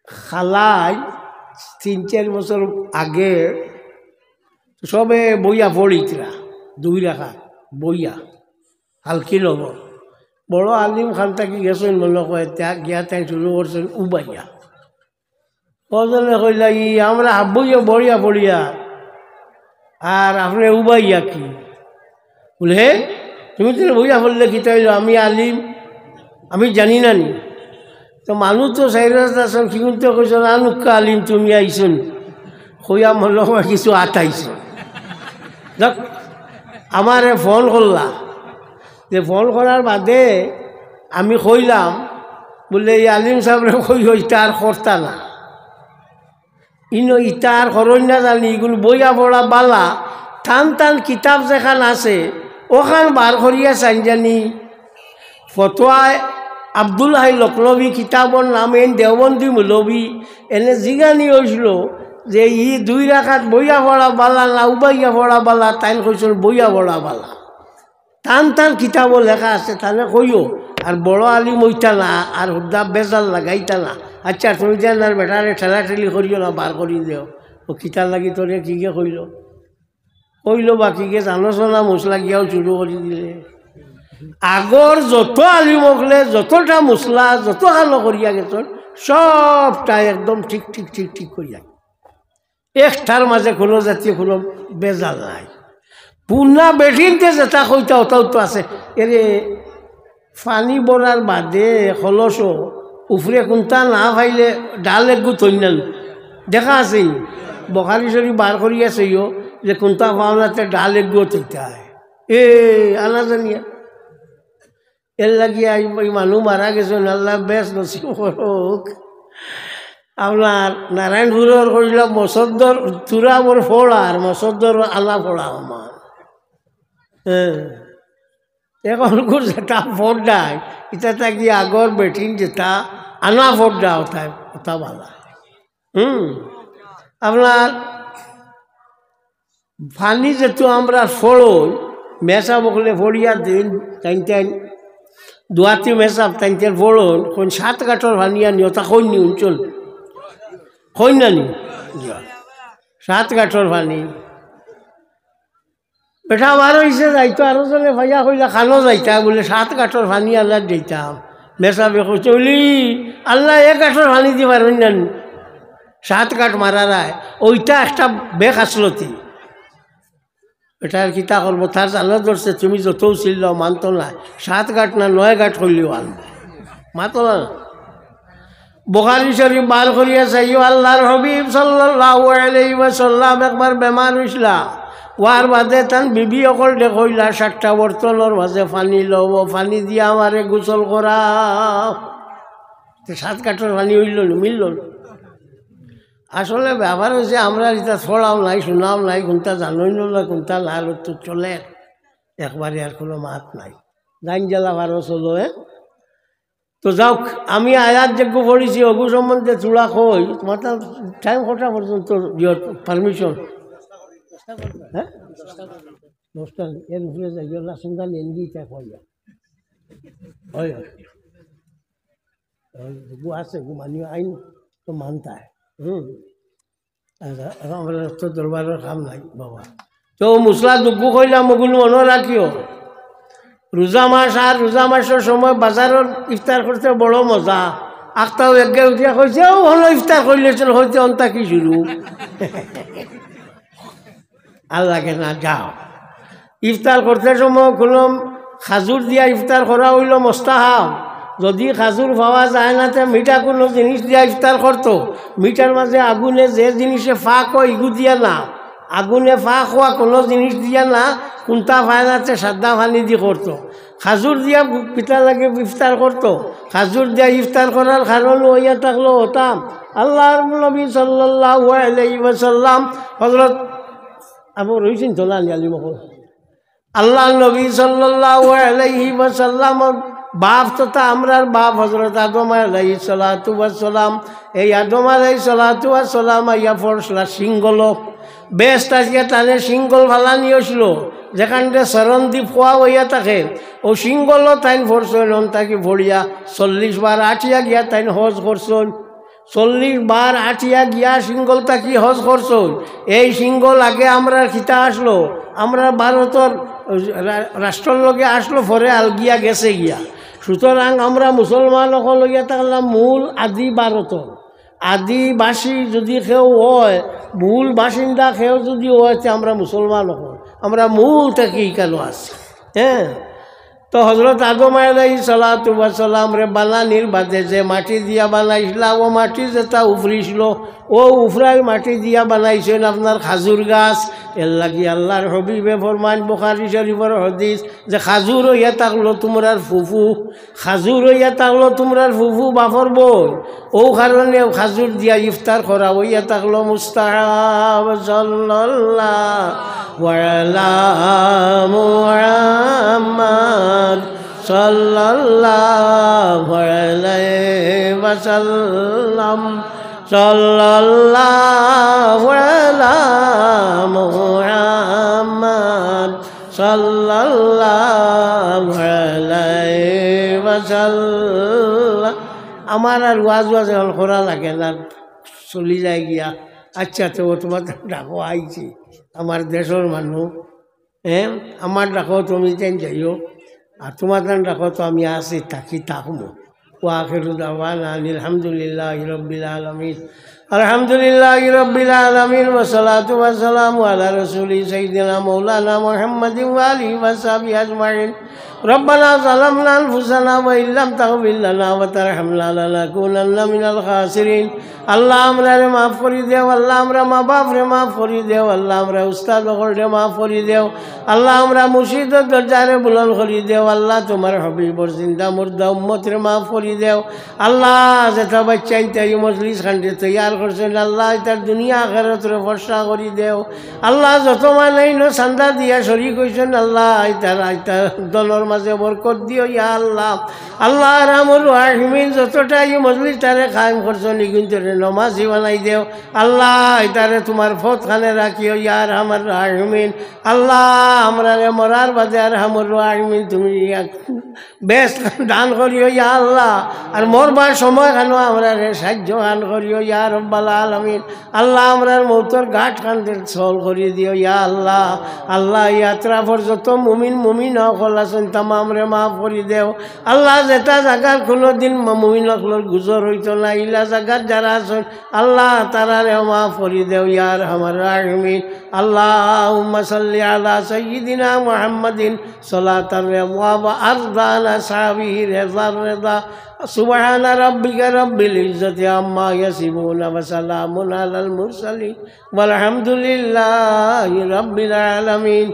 খালায় 3-4 বছর আগে সবে বইয়া পড়িতরা 2 রাখা বইয়া হালকি লব বড় আলিম খান থাকি গেছেন মনে কয় গিয়া তাই শুরু করছেন উবাইয়া কজনে কইলা আমরা বইয়া বড়িয়া পড়িয়া আর আপনি উবাইয়া কি বলে হে তুমি তো বইয়া পড়লে কি তাইল আমি আলিম আমি জানি না নি তো মানুষ তো সাইরাজন কিন্তু কইস আনুকা আলিম তুমি আইসন কইয়া মনে হয় কিছু আটাইছ দেখ আমারে ফোন করলা যে ফোন করার বাদে আমি কইলাম বলে এই আলিম সাহেবরে কই ইটার করতা না ইনো ইটার করই না জানি এগুলো বইয়া পড়া বালা টান টান কিতাব যেখান আছে ওখান বার করিয়া চাই জানি ফতোয়ায় আব্দুল হাই লখনবী কিতাবর নাম এন দেওবন্দি মৌলবী এনে জিগানি হয়েছিল যে 2 রাখাত বইয়া পড়া বালা না উবাইয়া পড়া বালা তাই কইছিল বইয়া পড়া বালা টান টান কিতাবও লেখা আছে তাহলে কইও আর বড় আলিম ওইটা না আর হুদ্দা বেজাল লাগাইতা না আচ্ছা তুমি যেন আর বেটারে ঠেলাঠেলি করিও না বার করি দেও ও কিতার লাগি তোরে কিকে কইল বাকিকে জানোচনা মশলা গিয়াও শুরু করে দিলে আগর যত আলিম হকলে যতটা মশলা যত খালো করিয়া গেছেন সবটা একদম ঠিক ঠিক ঠিক ঠিক করিয়া একটার মাঝে কোনো জাতীয় কোনো বেজাল নাই পুনা বেঠিনতে যেটা কইতা ওটাও তো আছে এরে পানি বড়ার বাদে খলস উফরে কোনটা না পাইলে ডাল একগু তৈনাল দেখা আছে বখারি সরি বার করিয়াছে যে কোনটা পাওনাতে ডাল একগু তৈতা এ আনা জানিয়া এর লাগিয়া এই মানুষ মারা গেছেন আল্লাহ বেশ নসিব করুক আপনার নারায়ণপুরের কইল মসদ্দর তুরা মোর ফোড়া আর মসদ্দর আল্লাহ ফোড়া আমার এখন যেটা ফোড়ায় এটা থাকি আগর বেটিন যেটা আনা ফোড়া ওটাই ওটা বালা আপনার ফানি যেহেতু আমরা ফোড়ই মেসা বকলে ফড়িয়া দিন তাই দুয়াতি মেসাব তাই ফোড়ন কোন 7 কাঠর ফানিয়া নি ওটা কই নি অঞ্চল কই না নি 7 কাঠর ফানি বেটা আমার হয়েছে যাইতো আরো জনে ভাইয়া কইলা খানো যাইতা বলে 7 কাঠর ফানি আল্লাহ দিতাম মেসাবে কইছে বলি আল্লাহ 1 কাঠর ফানি দি পারেন না 7 কাঠ মারারায় ওইটা একটা বেক আসলতি এটার কিতা করবো তার জানা ধরছে তুমি যতও ছিল মানতো না 7 কাঠ না 9 কাঠ করলেও আনবো মাতো না বুখারী শরীফ বার করিয়া চাইও আল্লাহর হাবিব সাল্লাল্লাহু আলাইহি ওয়াসাল্লাম একবার বেমার হইছিলা ওয়ার বাদে তান বিবি অকল দেখইলা 7টা বর্তনের মাঝে পানি লব পানি দিয়া আমারে গোসল করা 7 কাঠর পানি হইল মিলল আসলে ব্যাপার হয়েছে আমরা এটা ছড়াও নাই শোনাও নাই কোনটা জানোই না কোনটা লাল তো চলে একবারে আর কোনো মাত নাই গাইন জ্বালা ভারো চলো তো যাও আমি আয়াত যোগ্য পড়েছি অগু সম্বন্ধে চূড়া কই তোমার টাইম কটা পর্যন্ত পারমিশন হ্যাঁ 10টা এর উপরে যাই সন্ধ্যা লেন্দিটা কইয়া হয় গু আছে গু মানি আইন তো মানতা আমরা তো দরবারের কাম নাই বাবা তো মশলা দুঃখ কইলাম ওগুলো মনে রাখিও রোজা মাস আর রোজা মাসের সময় বাজারের ইফতার করতে বড় মজা আখটাও একগে উঠিয়া কইছে ও হলো ইফতার করলেছিল হয়তো অন্তা কি শুরু আর লাগে না যাও ইফতার করতে সময় কোনো খাজুর দিয়া ইফতার করা হইল মোস্তাহাব যদি খাজুর পাওয়া যায় না তো মিঠা কোনো জিনিস দিয়া ইফতার করতো মিঠার মাঝে আগুনে যে জিনিসে ফাঁক হয় ইগু দিয়া না আগুনে ফাঁক হওয়া কোনো জিনিস দিয়া না কোনটা ফায়নাতে সাদা পানি দিয়ে করতো খাজুর দিয়া পিঠা লাগে ইফতার করতো খাজুর দিয়া ইফতার করার কারণ হইয়া থাকলো হতাম আল্লাহর নবী সাল্লাল্লাহু আলাইহি ওয়াসাল্লাম হযরত আবু রইছেন তোলা আলী মকল আল্লাহ নবী সাল্লাল্লাহু আলাইহি ওয়াসাল্লাম বাপ তথা আমরার বাপ হযরত আদম আলাইহিস সালাতু ওয়াস সালাম এই আদম আলাইহিস সালাতু ওয়াস সালাম আইয়া পড়ছলা সিঙ্গল বেস্ট আজকে তাদের সিঙ্গল ভালা নিয়েছিল যেখানটা সরণদ্বীপ খোয়া হইয়া থাকে ও সিঙ্গলও তাইন ভরছেন তাকে ভরিয়া 40 বার আঠিয়া গিয়া তাইন হজ করছেন 40 বার আটিয়া গিয়া সিঙ্গল তাকি হজ করছো। এই সিঙ্গল আগে আমরা খিতা আসলো, আমরা ভারতের রাষ্ট্রের লগে আসলো, পরে আলগিয়া গেছে গিয়া। সুতরাং আমরা মুসলমান লইয়া থাকলাম মূল আদি ভারতর আদিবাসী যদি কেউ হয়, মূল বাসিন্দা কেউ যদি হয়, আমরা মুসলমান হল, আমরা মূল থেকে কেন আছি। হ্যাঁ, তো হজরত আদম আলাইহিস সালাতু ওয়াস সালাম রে বানানির বাদে যে মাটি দিয়া বানাইছিল, ও মাটি যেটা উফরিছিল, ও উফরাই মাটি দিয়া বানাইছেন আপনার খাজুর গাছ। এর লাগি আল্লাহর হবিবে ফরমান বুখারী শরীফের হাদিস যে খাজুর হইয়া থাকলো তোমরার ফুফু, খাজুর হইয়া থাকলো তোমরার ফুফু বাফর বই। ও কারণে খাজুর দিয়া ইফতার করা হইয়া থাকলো মুস্তাহাব। সাল্লাল্লাহু আলা মুহাম্মাদ সাল্লাল্লাহু আলাইহি ওয়াসাল্লাম। সাল্লাল্লাহু আলা মুহাম্মাদ সাল্লাল্লাহু আলাইহি ওয়াসাল্লাম। আমার আর ওয়াজ হল করা লাগে না, চলি যায় গিয়া। আচ্ছা, তো তোমার ডাকো আইছি, আমার দেশের মানুষ। হ্যাঁ, আমার ডাকো তুমি তেন যাইও, আর তোমার ডাকো তো আমি আছি, থাকি থাকবো। ওয়াখিরু দাওয়ানা আলহামদুলিল্লাহি রাব্বিল আলামিন। আলহামদুলিল্লাহি রাব্বিল আলামিন ওয়া সালাতু ওয়া সালামু আলা রাসূলি সাইয়্যিদিনা মাওলানা মুহাম্মাদিন ওয়া আলিহি ওয়া সাহবিহি আজমাইন। রব্বানা যালামনা আনফুসানা ওয়া ইল্লাম তাগফির লানা ওয়া তারহামনা লানাকুনান্না মিনাল খাসিরিন। আল্লাহ আমরারে মাফ করে দেও, আল্লাহ আমরা মা বাপ রে মাফ করে দেও, আল্লাহ আমরা উস্তাদ রে মাফ করে দেও, আল্লাহ আমরা মুর্শিদের দরজারে বুলন্দ করে দেও, আল্লাহ তোমার হবিবর জিন্দা মুর্দা উম্মত রে মাফ করে দেও। আল্লাহ যেটা বাচ্চা এই মজলিস খান্ডে তৈয়ার করছেন, আল্লাহ তার দুনিয়া আখিরাত রে ভরসা করে দেও। আল্লাহ যত মানে চান্দা দিয়া শরীক হইছেন, আল্লাহ আইতার দলের মাঝে বরকত দিও ইয়া আল্লাহ। আল্লাহ রামুর রাহিমিন যতটা এই মজলিস তারে কায়েম করছেন, কিন্তু নমাজি বানাই দেও। আল্লাহ তারে তোমার ফত খানে রাখিও ইয়া রাহমান রাহিমিন। আল্লাহ আমরা মরার বাদে আর রাহমুর রাহিমিন তুমি বেশ দান করিও ইয়া আল্লাহ। আর মরবার সময় কেন আমরা সাহায্য গান করিও ইয়া রব্বাল আলামিন। আল্লাহ আমরার মৌতর ঘাট খানদের সল করিয়ে দিও ইয়া আল্লাহ। আল্লাহ ইয়াত্রা পর যত মুমিন হকল আছেন তামাম রে মাফ করি দেও। আল্লাহ যেটা জায়গার কোনো দিন মুমিন হকলের গুজর হইতো না, ইলা জায়গার যারা আছেন আল্লাহ তারা রে মাফ করি দেও ইয়ার আমার রাহিমিন। আল্লাহুম্মা সাল্লি আলা সাইয়্যিদিনা মুহাম্মাদিন সালাতান ওয়া আরদানা সাহাবিহি রিদা। সুবহানা রাব্বিকা রাব্বিল ইজ্জাতি আম্মা ইয়াসিফুন ওয়া সালামুন আলাল মুরসালিন ওয়াল হামদুলিল্লাহি রাব্বিল আলামিন।